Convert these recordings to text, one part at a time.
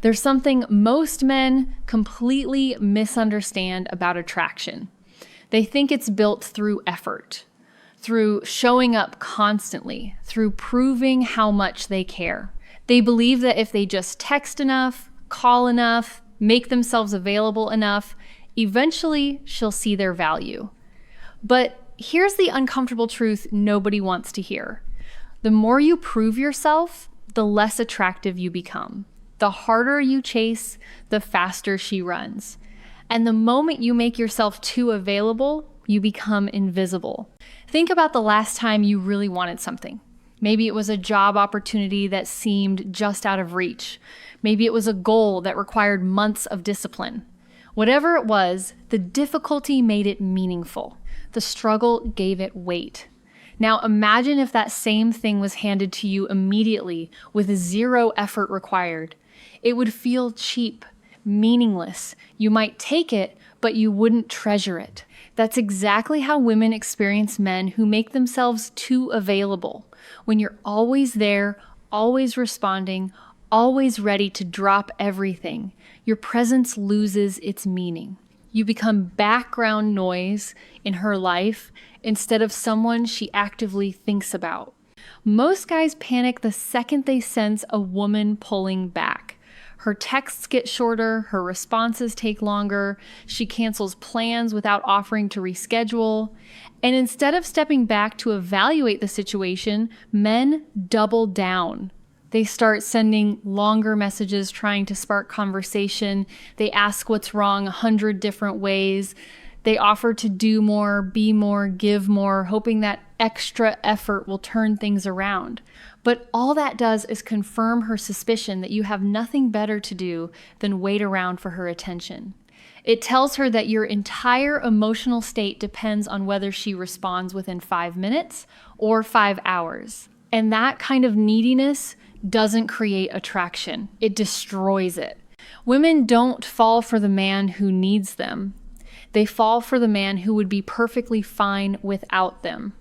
There's something most men completely misunderstand about attraction. They think it's built through effort, through showing up constantly, through proving how much they care. They believe that if they just text enough, call enough, make themselves available enough, eventually she'll see their value. But here's the uncomfortable truth nobody wants to hear. The more you prove yourself, the less attractive you become. The harder you chase, the faster she runs. And the moment you make yourself too available, you become invisible. Think about the last time you really wanted something. Maybe it was a job opportunity that seemed just out of reach. Maybe it was a goal that required months of discipline. Whatever it was, the difficulty made it meaningful. The struggle gave it weight. Now imagine if that same thing was handed to you immediately with zero effort required. It would feel cheap, meaningless. You might take it, but you wouldn't treasure it. That's exactly how women experience men who make themselves too available. When you're always there, always responding, always ready to drop everything, your presence loses its meaning. You become background noise in her life instead of someone she actively thinks about. Most guys panic the second they sense a woman pulling back. Her texts get shorter, her responses take longer, she cancels plans without offering to reschedule. And instead of stepping back to evaluate the situation, men double down. They start sending longer messages trying to spark conversation. They ask what's wrong 100 different ways. They offer to do more, be more, give more, hoping that extra effort will turn things around. But all that does is confirm her suspicion that you have nothing better to do than wait around for her attention. It tells her that your entire emotional state depends on whether she responds within 5 minutes or 5 hours. And that kind of neediness doesn't create attraction. It destroys it. Women don't fall for the man who needs them. They fall for the man who would be perfectly fine without them.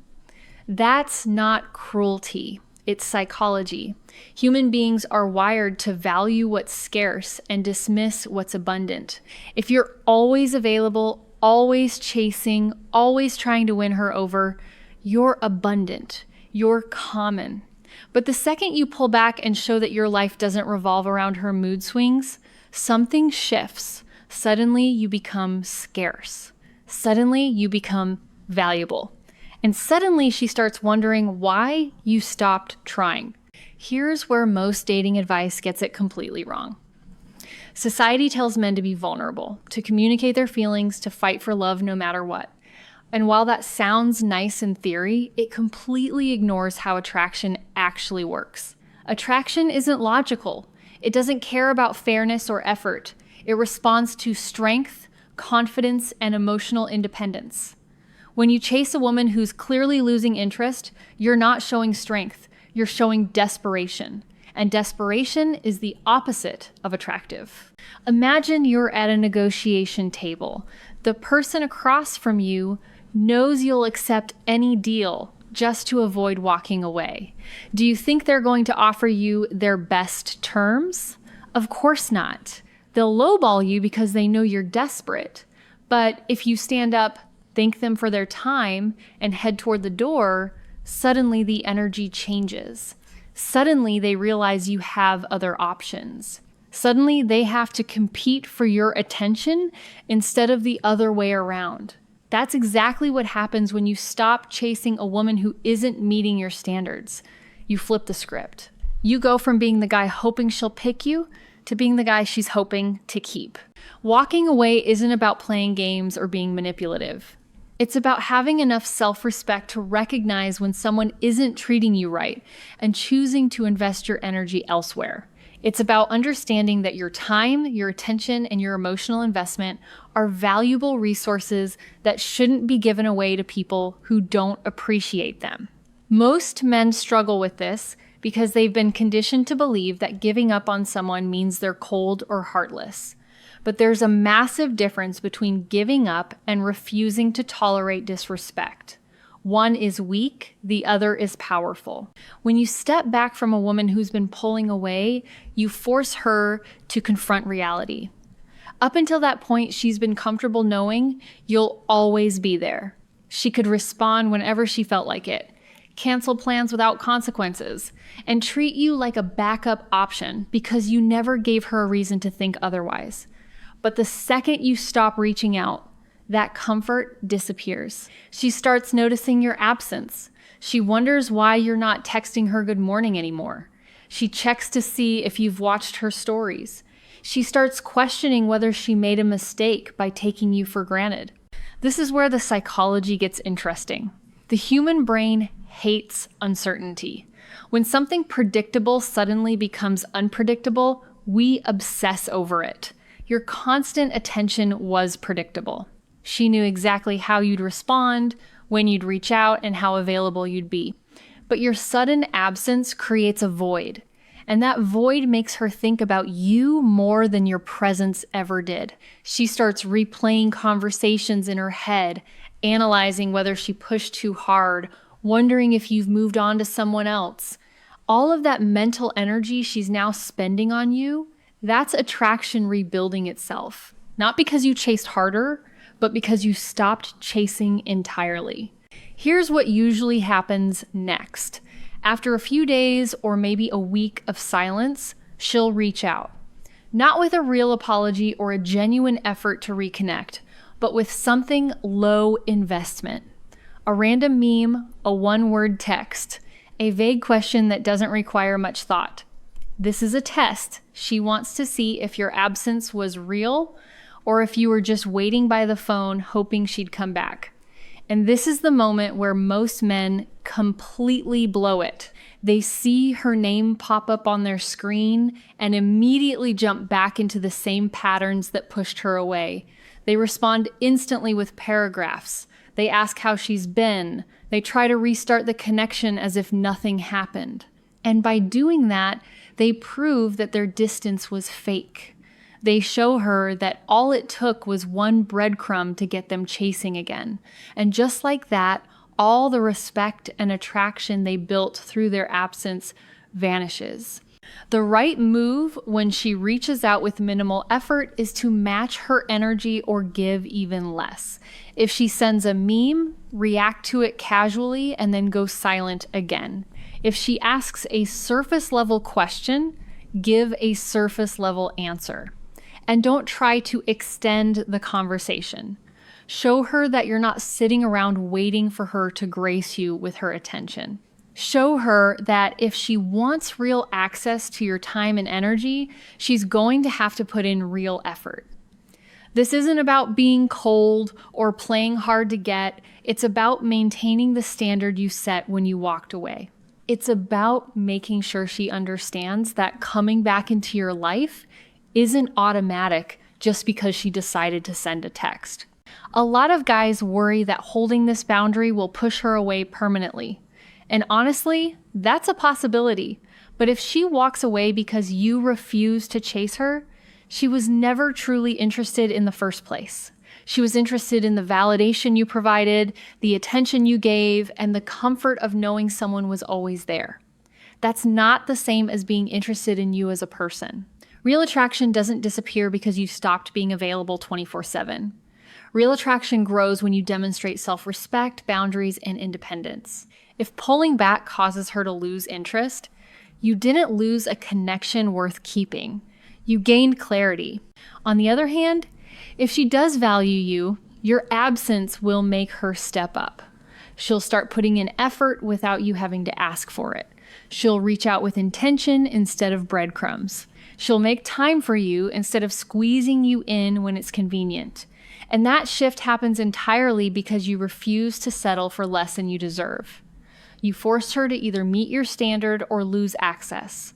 That's not cruelty. It's psychology. Human beings are wired to value what's scarce and dismiss what's abundant. If you're always available, always chasing, always trying to win her over, you're abundant. You're common. But the second you pull back and show that your life doesn't revolve around her mood swings, something shifts. Suddenly you become scarce. Suddenly you become valuable. And suddenly she starts wondering why you stopped trying. Here's where most dating advice gets it completely wrong. Society tells men to be vulnerable, to communicate their feelings, to fight for love no matter what. And while that sounds nice in theory, it completely ignores how attraction actually works. Attraction isn't logical. It doesn't care about fairness or effort. It responds to strength, confidence, and emotional independence. When you chase a woman who's clearly losing interest, you're not showing strength, you're showing desperation. And desperation is the opposite of attractive. Imagine you're at a negotiation table. The person across from you knows you'll accept any deal just to avoid walking away. Do you think they're going to offer you their best terms? Of course not. They'll lowball you because they know you're desperate. But if you stand up, thank them for their time, and head toward the door, suddenly the energy changes. Suddenly they realize you have other options. Suddenly they have to compete for your attention instead of the other way around. That's exactly what happens when you stop chasing a woman who isn't meeting your standards. You flip the script. You go from being the guy hoping she'll pick you to being the guy she's hoping to keep. Walking away isn't about playing games or being manipulative. It's about having enough self-respect to recognize when someone isn't treating you right and choosing to invest your energy elsewhere. It's about understanding that your time, your attention, and your emotional investment are valuable resources that shouldn't be given away to people who don't appreciate them. Most men struggle with this because they've been conditioned to believe that giving up on someone means they're cold or heartless. But there's a massive difference between giving up and refusing to tolerate disrespect. One is weak, the other is powerful. When you step back from a woman who's been pulling away, you force her to confront reality. Up until that point, she's been comfortable knowing you'll always be there. She could respond whenever she felt like it, cancel plans without consequences, and treat you like a backup option because you never gave her a reason to think otherwise. But the second you stop reaching out, that comfort disappears. She starts noticing your absence. She wonders why you're not texting her good morning anymore. She checks to see if you've watched her stories. She starts questioning whether she made a mistake by taking you for granted. This is where the psychology gets interesting. The human brain hates uncertainty. When something predictable suddenly becomes unpredictable, we obsess over it. Your constant attention was predictable. She knew exactly how you'd respond, when you'd reach out, and how available you'd be. But your sudden absence creates a void, and that void makes her think about you more than your presence ever did. She starts replaying conversations in her head, analyzing whether she pushed too hard, wondering if you've moved on to someone else. All of that mental energy she's now spending on you, that's attraction rebuilding itself. Not because you chased harder, but because you stopped chasing entirely. Here's what usually happens next. After a few days or maybe a week of silence, she'll reach out. Not with a real apology or a genuine effort to reconnect, but with something low investment. A random meme, a one-word text, a vague question that doesn't require much thought. This is a test. She wants to see if your absence was real or if you were just waiting by the phone hoping she'd come back. And this is the moment where most men completely blow it. They see her name pop up on their screen and immediately jump back into the same patterns that pushed her away. They respond instantly with paragraphs. They ask how she's been. They try to restart the connection as if nothing happened. And by doing that, they prove that their distance was fake. They show her that all it took was one breadcrumb to get them chasing again. And just like that, all the respect and attraction they built through their absence vanishes. The right move when she reaches out with minimal effort is to match her energy or give even less. If she sends a meme, react to it casually and then go silent again. If she asks a surface level question, give a surface level answer. And don't try to extend the conversation. Show her that you're not sitting around waiting for her to grace you with her attention. Show her that if she wants real access to your time and energy, she's going to have to put in real effort. This isn't about being cold or playing hard to get. It's about maintaining the standard you set when you walked away. It's about making sure she understands that coming back into your life isn't automatic just because she decided to send a text. A lot of guys worry that holding this boundary will push her away permanently. And honestly, that's a possibility. But if she walks away because you refuse to chase her, she was never truly interested in the first place. She was interested in the validation you provided, the attention you gave, and the comfort of knowing someone was always there. That's not the same as being interested in you as a person. Real attraction doesn't disappear because you stopped being available 24/7. Real attraction grows when you demonstrate self-respect, boundaries, and independence. If pulling back causes her to lose interest, you didn't lose a connection worth keeping. You gained clarity. On the other hand, if she does value you, your absence will make her step up. She'll start putting in effort without you having to ask for it. She'll reach out with intention instead of breadcrumbs. She'll make time for you instead of squeezing you in when it's convenient. And that shift happens entirely because you refuse to settle for less than you deserve. You forced her to either meet your standard or lose access.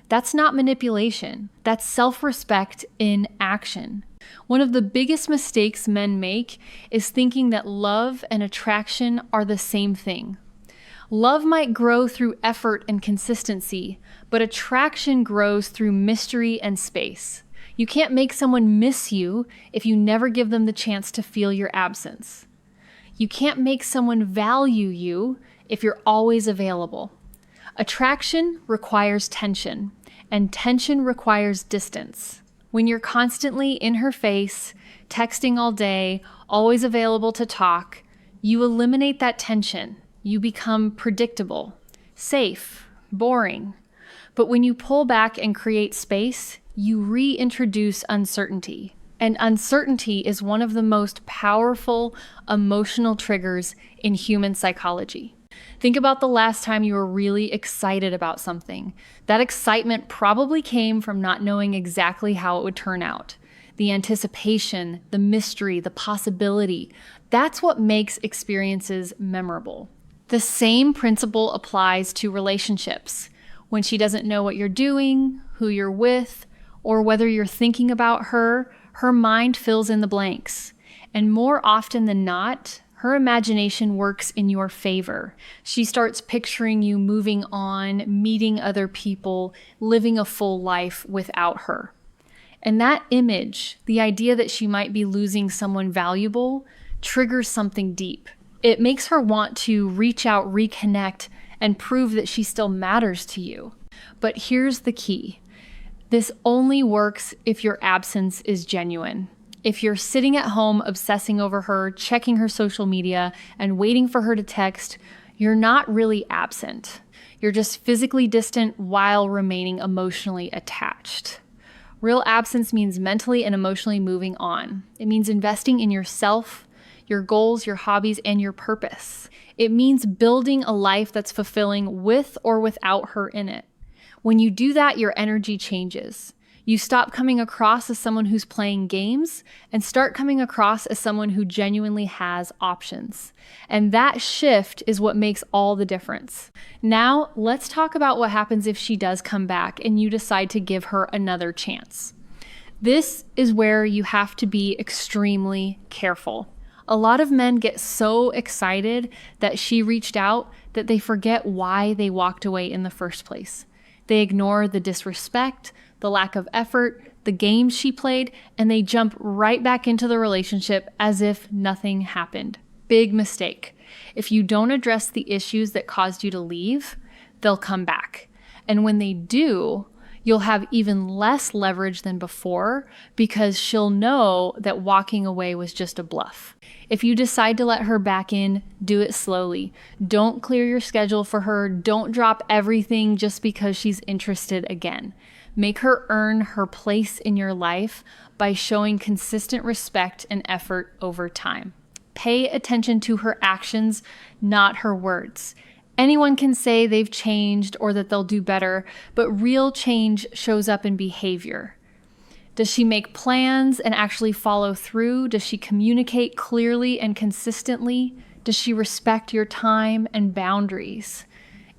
That's not manipulation. That's self-respect in action. One of the biggest mistakes men make is thinking that love and attraction are the same thing. Love might grow through effort and consistency, but attraction grows through mystery and space. You can't make someone miss you if you never give them the chance to feel your absence. You can't make someone value you if you're always available. Attraction requires tension, and tension requires distance. When you're constantly in her face, texting all day, always available to talk, you eliminate that tension. You become predictable, safe, boring. But when you pull back and create space, you reintroduce uncertainty. And uncertainty is one of the most powerful emotional triggers in human psychology. Think about the last time you were really excited about something. That excitement probably came from not knowing exactly how it would turn out. The anticipation, the mystery, the possibility, that's what makes experiences memorable. The same principle applies to relationships. When she doesn't know what you're doing, who you're with, or whether you're thinking about her mind fills in the blanks. And more often than not, her imagination works in your favor. She starts picturing you moving on, meeting other people, living a full life without her. And that image, the idea that she might be losing someone valuable, triggers something deep. It makes her want to reach out, reconnect, and prove that she still matters to you. But here's the key. This only works if your absence is genuine. If you're sitting at home obsessing over her, checking her social media, and waiting for her to text, you're not really absent. You're just physically distant while remaining emotionally attached. Real absence means mentally and emotionally moving on. It means investing in yourself, your goals, your hobbies, and your purpose. It means building a life that's fulfilling with or without her in it. When you do that, your energy changes. You stop coming across as someone who's playing games and start coming across as someone who genuinely has options. And that shift is what makes all the difference. Now, let's talk about what happens if she does come back and you decide to give her another chance. This is where you have to be extremely careful. A lot of men get so excited that she reached out that they forget why they walked away in the first place. They ignore the disrespect, the lack of effort, the games she played, and they jump right back into the relationship as if nothing happened. Big mistake. If you don't address the issues that caused you to leave, they'll come back. And when they do, you'll have even less leverage than before because she'll know that walking away was just a bluff. If you decide to let her back in, do it slowly. Don't clear your schedule for her. Don't drop everything just because she's interested again. Make her earn her place in your life by showing consistent respect and effort over time. Pay attention to her actions, not her words. Anyone can say they've changed or that they'll do better, but real change shows up in behavior. Does she make plans and actually follow through? Does she communicate clearly and consistently? Does she respect your time and boundaries?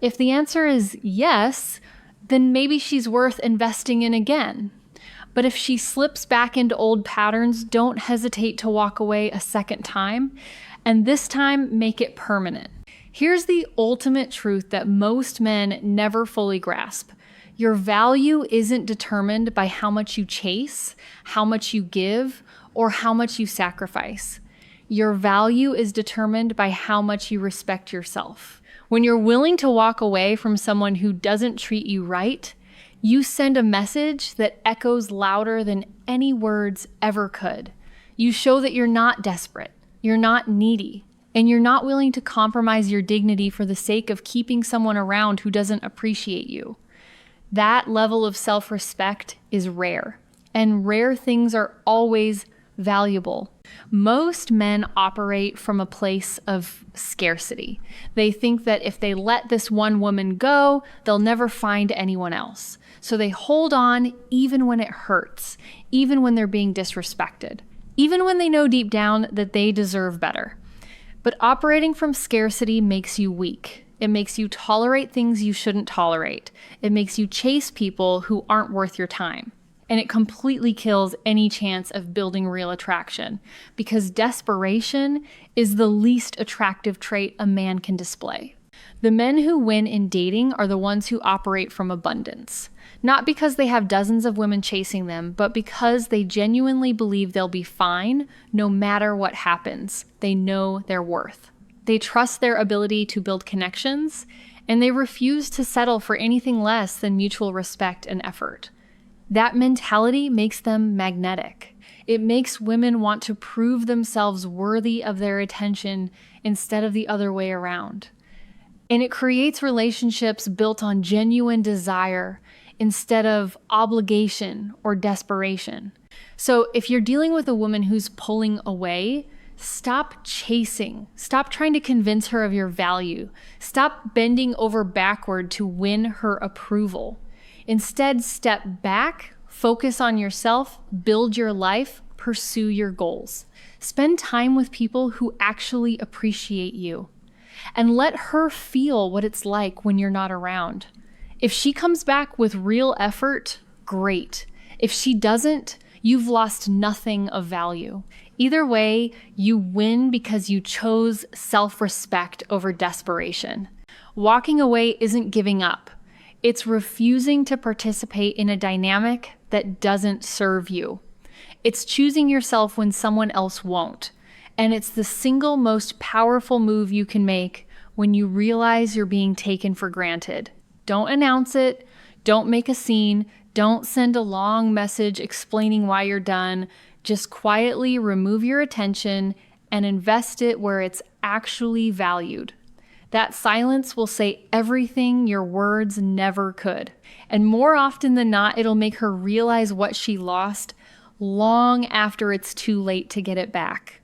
If the answer is yes, then maybe she's worth investing in again. But if she slips back into old patterns, don't hesitate to walk away a second time, and this time make it permanent. Here's the ultimate truth that most men never fully grasp. Your value isn't determined by how much you chase, how much you give, or how much you sacrifice. Your value is determined by how much you respect yourself. When you're willing to walk away from someone who doesn't treat you right, you send a message that echoes louder than any words ever could. You show that you're not desperate, you're not needy, and you're not willing to compromise your dignity for the sake of keeping someone around who doesn't appreciate you. That level of self-respect is rare, and rare things are always valuable. Most men operate from a place of scarcity. They think that if they let this one woman go, they'll never find anyone else. So they hold on even when it hurts, even when they're being disrespected, even when they know deep down that they deserve better. But operating from scarcity makes you weak. It makes you tolerate things you shouldn't tolerate. It makes you chase people who aren't worth your time. And it completely kills any chance of building real attraction because desperation is the least attractive trait a man can display. The men who win in dating are the ones who operate from abundance. Not because they have dozens of women chasing them, but because they genuinely believe they'll be fine no matter what happens. They know their worth. They trust their ability to build connections, and they refuse to settle for anything less than mutual respect and effort. That mentality makes them magnetic. It makes women want to prove themselves worthy of their attention instead of the other way around. And it creates relationships built on genuine desire instead of obligation or desperation. So if you're dealing with a woman who's pulling away, stop chasing. Stop trying to convince her of your value. Stop bending over backward to win her approval. Instead, step back, focus on yourself, build your life, pursue your goals. Spend time with people who actually appreciate you. And let her feel what it's like when you're not around. If she comes back with real effort, great. If she doesn't, you've lost nothing of value. Either way, you win because you chose self-respect over desperation. Walking away isn't giving up. It's refusing to participate in a dynamic that doesn't serve you. It's choosing yourself when someone else won't. And it's the single most powerful move you can make when you realize you're being taken for granted. Don't announce it. Don't make a scene. Don't send a long message explaining why you're done. Just quietly remove your attention and invest it where it's actually valued. That silence will say everything your words never could. And more often than not, it'll make her realize what she lost long after it's too late to get it back.